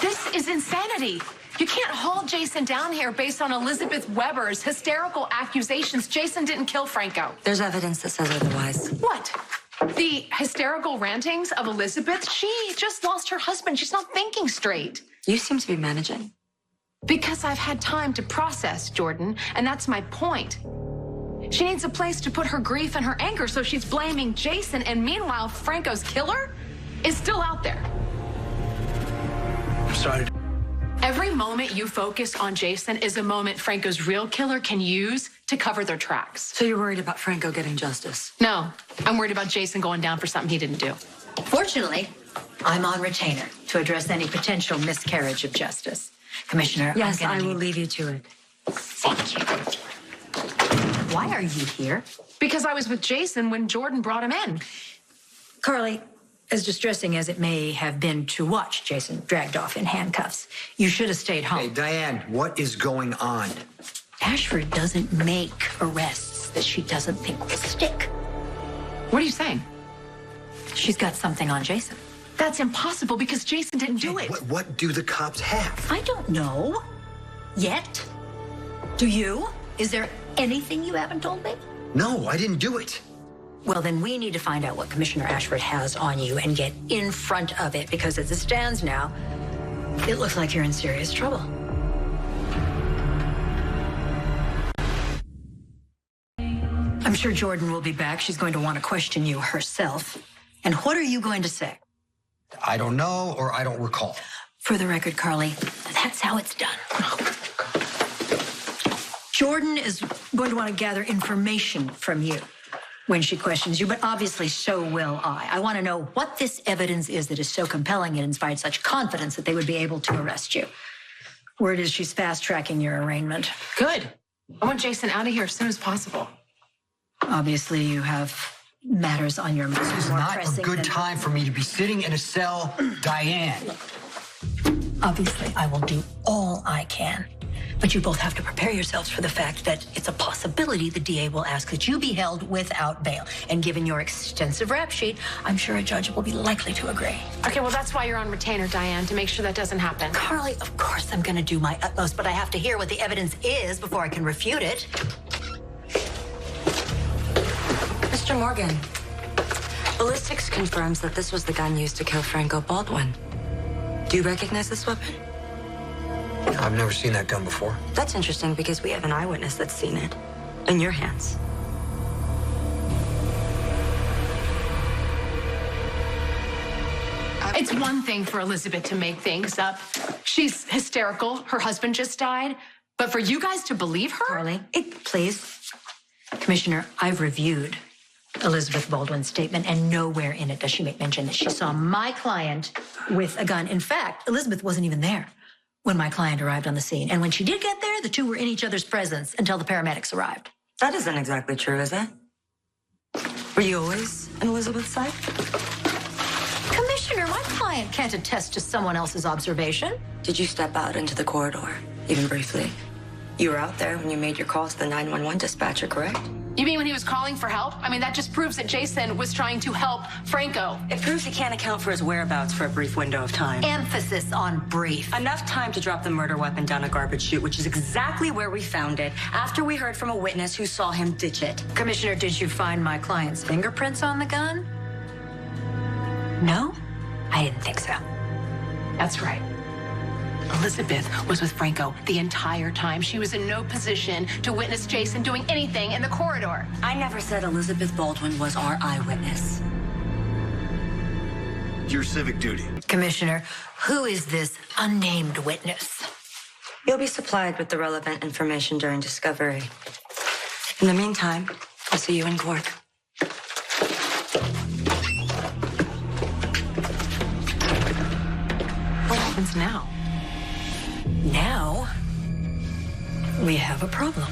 This is insanity. You can't haul Jason down here based on Elizabeth Weber's hysterical accusations. Jason didn't kill Franco. There's evidence that says otherwise. What? The hysterical rantings of Elizabeth? She just lost her husband. She's not thinking straight. You seem to be managing. Because I've had time to process, Jordan, and that's my point. She needs a place to put her grief and her anger, so she's blaming Jason, and meanwhile, Franco's killer is still out there. I'm sorry. Every moment you focus on Jason is a moment Franco's real killer can use to cover their tracks. So you're worried about Franco getting justice? No, I'm worried about Jason going down for something he didn't do. Fortunately, I'm on retainer to address any potential miscarriage of justice. Commissioner, Yes, I will leave you to it. Thank you. Why are you here? Because I was with Jason when Jordan brought him in. Carly, as distressing as it may have been to watch Jason dragged off in handcuffs, you should have stayed home. Hey, Diane, what is going on? Ashford doesn't make arrests that she doesn't think will stick. What are you saying? She's got something on Jason. That's impossible because Jason didn't do it. What do the cops have? I don't know. Yet. Do you? Is there anything you haven't told me? No, I didn't do it. Well, then we need to find out what Commissioner Ashford has on you and get in front of it, because as it stands now, it looks like you're in serious trouble. I'm sure Jordan will be back. She's going to want to question you herself. And what are you going to say? I don't know, or I don't recall. For the record, Carly, that's how it's done. Jordan is going to want to gather information from you when she questions you, but obviously so will I. I want to know what this evidence is that is so compelling and inspired such confidence that they would be able to arrest you. Word is she's fast-tracking your arraignment. Good. I want Jason out of here as soon as possible. Obviously, you have matters on your mind. This is more not a pressing good than- time for me to be sitting in a cell, Diane. Obviously, I will do all I can. But you both have to prepare yourselves for the fact that it's a possibility the DA will ask that you be held without bail. And given your extensive rap sheet, I'm sure a judge will be likely to agree. Okay, well, that's why you're on retainer, Diane, to make sure that doesn't happen. Carly, of course I'm going to do my utmost, but I have to hear what the evidence is before I can refute it. Mr. Morgan, ballistics confirms that this was the gun used to kill Franco Baldwin. Do you recognize this weapon? I've never seen that gun before. That's interesting because we have an eyewitness that's seen it. In your hands. It's one thing for Elizabeth to make things up. She's hysterical. Her husband just died. But for you guys to believe her? Carly, please. Commissioner, I've reviewed Elizabeth Baldwin's statement, and nowhere in it does she make mention that she saw my client with a gun. In fact, Elizabeth wasn't even there when my client arrived on the scene. And when she did get there, the two were in each other's presence until the paramedics arrived. That isn't exactly true, is it? Were you always on Elizabeth's side? Commissioner, my client can't attest to someone else's observation. Did you step out into the corridor, even briefly? You were out there when you made your calls to the 911 dispatcher, correct? You mean when he was calling for help? I mean, that just proves that Jason was trying to help Franco. It proves he can't account for his whereabouts for a brief window of time. Emphasis on brief. Enough time to drop the murder weapon down a garbage chute, which is exactly where we found it, after we heard from a witness who saw him ditch it. Commissioner, did you find my client's fingerprints on the gun? No? I didn't think so. That's right. Elizabeth was with Franco the entire time. She was in no position to witness Jason doing anything in the corridor. I never said Elizabeth Baldwin was our eyewitness. Your civic duty. Commissioner, who is this unnamed witness? You'll be supplied with the relevant information during discovery. In the meantime, I'll see you in court. What happens now? Now, we have a problem.